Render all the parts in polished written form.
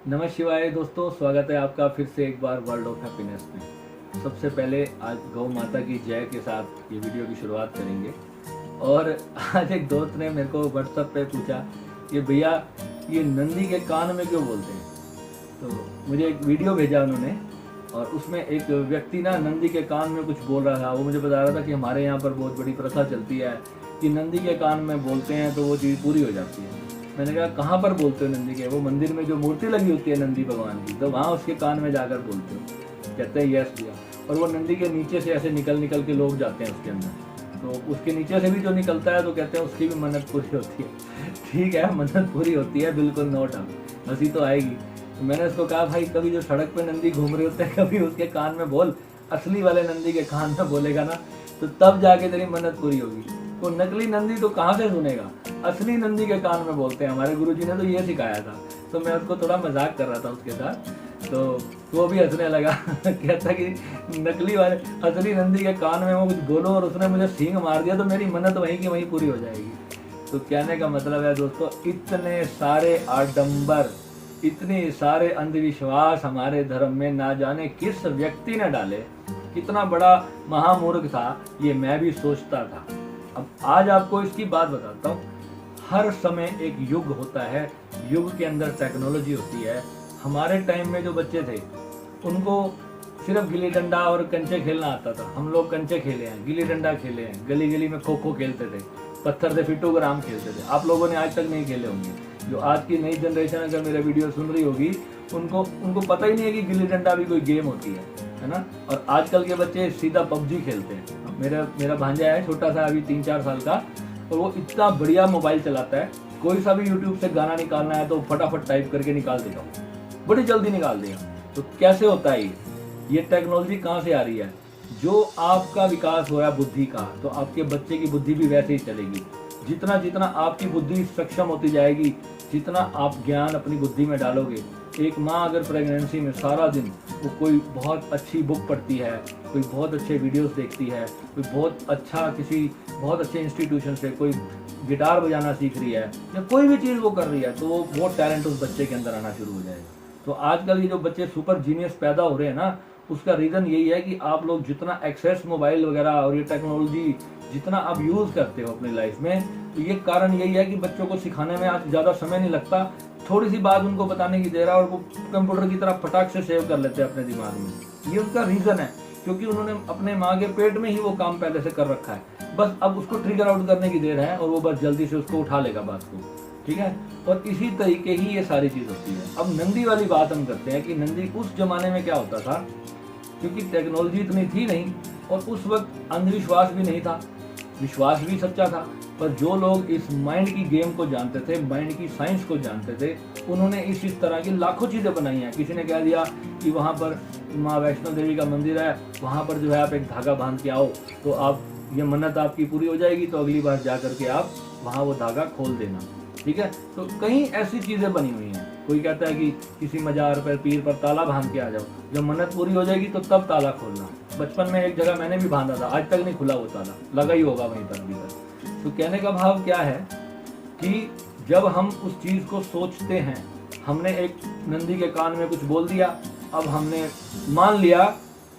नमः शिवाय दोस्तों, स्वागत है आपका फिर से एक बार वर्ल्ड ऑफ हैप्पीनेस में। सबसे पहले आज गौ माता की जय के साथ ये वीडियो की शुरुआत करेंगे। और आज एक दोस्त ने मेरे को व्हाट्सएप पे पूछा कि भैया ये नंदी के कान में क्यों बोलते हैं। तो मुझे एक वीडियो भेजा उन्होंने और उसमें एक व्यक्ति ना नंदी के कान में कुछ बोल रहा था। वो मुझे बता रहा था कि हमारे यहाँ पर बहुत बड़ी प्रथा चलती है कि नंदी के कान में बोलते हैं तो वो चीज़ पूरी हो जाती है। मैंने कहा कहाँ पर बोलते हो नंदी के? वो मंदिर में जो मूर्ति लगी होती है नंदी भगवान की, तो वहाँ उसके कान में जाकर बोलते हो? कहते हैं यस भैया। और वो नंदी के नीचे से ऐसे निकल के लोग जाते हैं उसके अंदर, तो उसके नीचे से भी जो निकलता है तो कहते हैं उसकी भी मन्नत पूरी होती है। ठीक है, मन्नत पूरी होती है, बिल्कुल नो डाउट, हंसी तो आएगी। तो मैंने उसको कहा भाई कभी जो सड़क पे नंदी घूम रहे होते हैं कभी उसके कान में बोल, असली वाले नंदी के कान में बोलेगा ना तो तब जाके तेरी मन्नत पूरी होगी। तो नकली नंदी तो कहाँ से सुनेगा, असली नंदी के कान में बोलते हैं। हमारे गुरुजी ने तो ये सिखाया था। तो मैं उसको थोड़ा मजाक कर रहा था उसके साथ, तो वो भी हंसने लगा। कहता कि नकली वाले असली नंदी के कान में वो कुछ बोलो और उसने मुझे सींग मार दिया तो मेरी मन्नत वहीं की वहीं पूरी हो जाएगी। तो कहने का मतलब है दोस्तों, इतने सारे आडंबर, इतने सारे अंधविश्वास हमारे धर्म में ना जाने किस व्यक्ति ने डाले। कितना बड़ा महामूर्ख था ये मैं भी सोचता था। अब आज आपको इसकी बात बताता हूँ। हर समय एक युग होता है, युग के अंदर टेक्नोलॉजी होती है। हमारे टाइम में जो बच्चे थे उनको सिर्फ गिल्ली डंडा और कंचे खेलना आता था। हम लोग कंचे खेले हैं, गिल्ली डंडा खेले हैं, गली गली में खो खो खेलते थे, पत्थर से फिटोग्राम खेलते थे। आप लोगों ने आज तक नहीं खेले होंगे। जो आज की नई जनरेशन अगर मेरा वीडियो सुन रही होगी उनको पता ही नहीं है कि गिल्ली डंडा भी कोई गेम होती है ना। और आजकल के बच्चे सीधा पबजी खेलते हैं। मेरा भांजा है छोटा सा, अभी 3-4 साल का, और वो इतना बढ़िया मोबाइल चलाता है। कोई सा भी यूट्यूब से गाना निकालना है तो फटाफट टाइप करके निकाल देगा, बड़ी जल्दी निकाल देगा। तो कैसे होता है ये टेक्नोलॉजी कहाँ से आ रही है? जो आपका विकास हो रहा है बुद्धि का, तो आपके बच्चे की बुद्धि भी वैसे ही चलेगी। जितना जितना आपकी बुद्धि सक्षम होती जाएगी, जितना आप ज्ञान अपनी बुद्धि में डालोगे। एक माँ अगर प्रेगनेंसी में सारा दिन वो कोई बहुत अच्छी बुक पढ़ती है, कोई बहुत अच्छे वीडियोस देखती है, कोई किसी बहुत अच्छे इंस्टीट्यूशन से कोई गिटार बजाना सीख रही है या कोई भी चीज़ वो कर रही है, तो वो टैलेंट उस बच्चे के अंदर आना शुरू हो जाएगा। तो आजकल ये जो बच्चे सुपर जीनियस पैदा हो रहे हैं ना, उसका रीज़न यही है कि आप लोग जितना एक्सेस मोबाइल वगैरह और ये टेक्नोलॉजी जितना आप यूज़ करते हो अपनी लाइफ में, तो ये कारण यही है कि बच्चों को सिखाने में आज ज़्यादा समय नहीं लगता। थोड़ी सी बात उनको बताने की देर है और वो कंप्यूटर की तरह फटाक से सेव कर लेते हैं अपने दिमाग में। ये उनका रीज़न है, क्योंकि उन्होंने अपने माँ के पेट में ही वो काम पहले से कर रखा है। बस अब उसको ट्रिगर आउट करने की देर है और वो बस जल्दी से उसको उठा लेगा बात को। ठीक है, और इसी तरीके ही ये सारी चीज़ होती है। अब नंदी वाली बात हम करते हैं कि नंदी उस जमाने में क्या होता था, क्योंकि टेक्नोलॉजी इतनी थी नहीं और उस वक्त अंधविश्वास भी नहीं था, विश्वास भी सच्चा था। पर जो लोग इस माइंड की गेम को जानते थे, माइंड की साइंस को जानते थे, उन्होंने इस तरह की लाखों चीज़ें बनाई हैं। किसी ने कह दिया कि वहाँ पर माँ वैष्णो देवी का मंदिर है, वहाँ पर जो है आप एक धागा बांध के आओ तो आप ये मन्नत आपकी पूरी हो जाएगी, तो अगली बार जा करके आप वहाँ वो धागा खोल देना। ठीक है, तो कई ऐसी चीज़ें बनी हुई हैं। कोई कहता है कि किसी मजार पर पीर पर ताला बांध के आ जाओ, जब मन्नत पूरी हो जाएगी तो तब ताला खोलना। बचपन में एक जगह मैंने भी बांधा था, आज तक नहीं खुला वो ताला, लगा ही होगा वहीं पर भीतर। तो कहने का भाव क्या है कि जब हम उस चीज़ को सोचते हैं, हमने एक नंदी के कान में कुछ बोल दिया, अब हमने मान लिया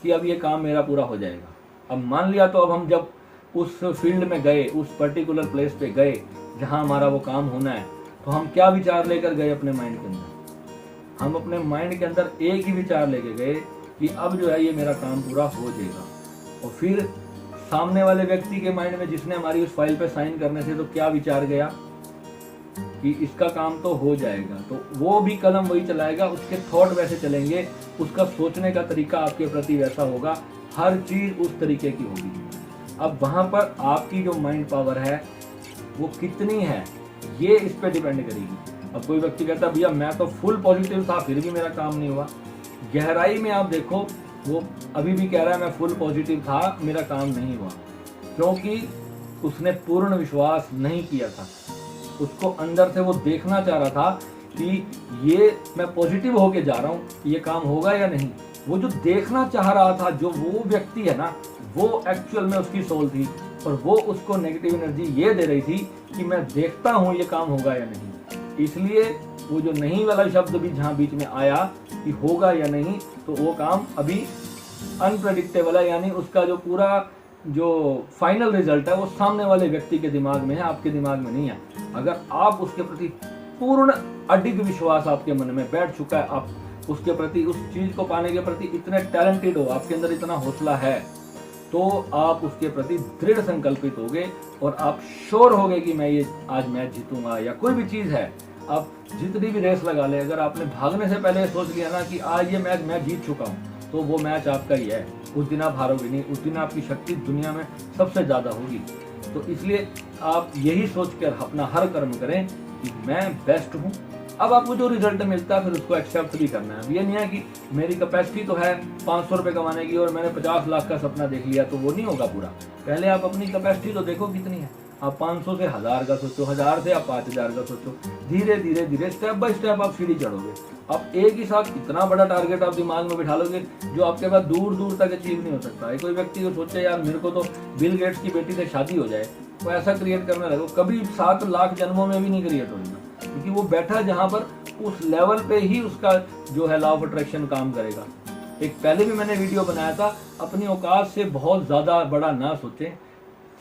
कि अब ये काम मेरा पूरा हो जाएगा। अब मान लिया तो अब हम जब उस फील्ड में गए, उस पर्टिकुलर प्लेस पे गए जहाँ हमारा वो काम होना है, तो हम क्या विचार लेकर गए अपने माइंड के अंदर? हम अपने माइंड के अंदर एक ही विचार लेके गए कि अब जो है ये मेरा काम पूरा हो जाएगा। और फिर सामने वाले व्यक्ति के माइंड में, जिसने हमारी उस फाइल पे साइन करने से तो क्या विचार गया कि इसका काम तो हो जाएगा, तो वो भी कलम वही चलाएगा, उसके थॉट वैसे चलेंगे, उसका सोचने का तरीका आपके प्रति वैसा होगा, हर चीज़ उस तरीके की होगी। अब वहाँ पर आपकी जो माइंड पावर है वो कितनी है, ये इस पे डिपेंड करेगी। अब कोई व्यक्ति कहता है भैया मैं तो फुल पॉजिटिव था फिर भी मेरा काम नहीं हुआ, गहराई में आप देखो वो अभी भी कह रहा है मैं फुल पॉजिटिव था, मेरा काम नहीं हुआ, क्योंकि उसने पूर्ण विश्वास नहीं किया था। उसको अंदर से वो देखना चाह रहा था कि ये मैं पॉजिटिव होके जा रहा हूँ, ये काम होगा या नहीं। वो जो देखना चाह रहा था, जो वो व्यक्ति है ना, वो एक्चुअल में उसकी सोल थी और वो उसको नेगेटिव एनर्जी ये दे रही थी कि मैं देखता हूँ ये काम होगा या नहीं। इसलिए वो जो नहीं वाला शब्द भी जहाँ बीच में आया कि होगा या नहीं, तो वो काम अभी अनप्रेडिक्टेबल है, यानी उसका जो पूरा जो फाइनल रिजल्ट है वो सामने वाले व्यक्ति के दिमाग में है, आपके दिमाग में नहीं है। अगर आप उसके प्रति पूर्ण अडिग विश्वास आपके मन में बैठ चुका है, आप उसके प्रति, उस चीज को पाने के प्रति इतने टैलेंटेड हो, आपके अंदर इतना हौसला है, तो आप उसके प्रति दृढ़ संकल्पित होगे और आप श्योर होगे कि मैं ये आज मैच जीतूंगा। या कोई भी चीज है, आप जितनी भी रेस लगा ले, अगर आपने भागने से पहले सोच लिया ना कि आज ये मैच मैं जीत चुका हूँ, तो वो मैच आपका ही है। उस दिन आप हारोगे नहीं, उस दिन आपकी शक्ति दुनिया में सबसे ज्यादा होगी। तो इसलिए आप यही सोच कर अपना हर कर्म करें कि मैं बेस्ट हूँ। अब आपको जो रिजल्ट मिलता है फिर उसको एक्सेप्ट भी करना है। ये नहीं है कि मेरी कैपेसिटी तो है 500 रुपये कमाने की और मैंने 50 लाख का सपना देख लिया, तो वो नहीं होगा पूरा। पहले आप अपनी कैपेसिटी तो देखो कितनी है। आप 500 से 1000 का सोचो, 1000 से आप 5000 का सोचो। धीरे धीरे धीरे स्टेप बाय स्टेप आप सीढ़ी चढ़ोगे। आप एक ही साथ इतना बड़ा टारगेट आप दिमाग में बिठा लोगे जो आपके पास दूर दूर तक अचीव नहीं हो सकता है। कोई व्यक्ति को सोचे यार मेरे को तो बिल गेट्स की बेटी से शादी हो जाए, वो ऐसा क्रिएट करने लगो, कभी 7 लाख जन्मों में भी नहीं क्रिएट होगा, क्योंकि वो बैठा जहां पर उस लेवल पे ही उसका जो है लॉ ऑफ अट्रैक्शन काम करेगा। एक पहले भी मैंने वीडियो बनाया था, अपनी औकात से बहुत ज्यादा बड़ा ना सोचें,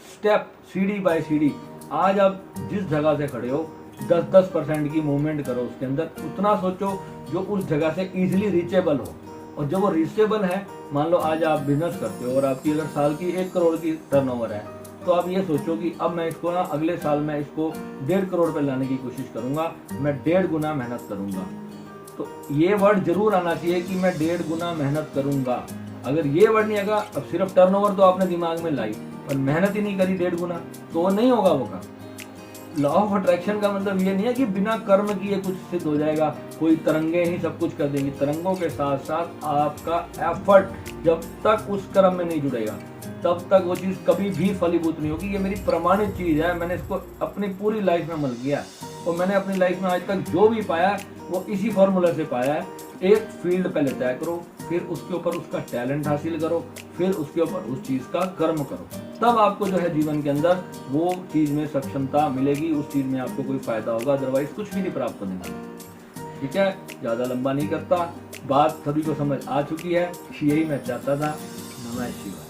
स्टेप सीढ़ी बाय सीढ़ी। आज आप जिस जगह से खड़े हो 10% की मूवमेंट करो, उसके अंदर उतना सोचो जो उस जगह से इजीली रीचेबल हो। और जब वो रीचेबल है, मान लो आज आप बिजनेस करते हो और आपकी अगर साल की 1 करोड़ की टर्नओवर है, तो आप ये सोचो कि अब मैं इसको ना अगले साल मैं इसको 1.5 करोड़ पे लाने की कोशिश करूंगा, मैं 1.5 गुना मेहनत करूंगा। तो ये वर्ड जरूर आना चाहिए कि मैं 1.5 गुना मेहनत करूंगा। अगर ये वर्ड नहीं आएगा, अब सिर्फ टर्नओवर तो आपने दिमाग में लाई पर मेहनत ही नहीं करी 1.5 गुना, तो वो नहीं होगा। वो का लॉ ऑफ अट्रैक्शन का मतलब ये नहीं है कि बिना कर्म किए कुछ सिद्ध हो जाएगा, कोई तरंगे ही सब कुछ कर देंगी। तरंगों के साथ साथ आपका एफर्ट जब तक उस कर्म में नहीं जुड़ेगा, तब तक वो चीज कभी भी फलीभूत नहीं होगी। ये मेरी प्रमाणित चीज है, मैंने इसको अपनी पूरी लाइफ में अमल किया और मैंने अपनी लाइफ में आज तक जो भी पाया वो इसी फॉर्मूला से पाया है। एक फील्ड पहले तय करो, फिर उसके ऊपर उसका टैलेंट हासिल करो, फिर उसके ऊपर उस चीज का कर्म करो, तब आपको जो है जीवन के अंदर वो चीज में सक्षमता मिलेगी, उस चीज में आपको कोई फायदा होगा, अदरवाइज कुछ भी नहीं प्राप्त होने वाला। ठीक है, ज्यादा लंबा नहीं करता, बात सभी को समझ आ चुकी है, यही मैं चाहता था। नमः शिवाय।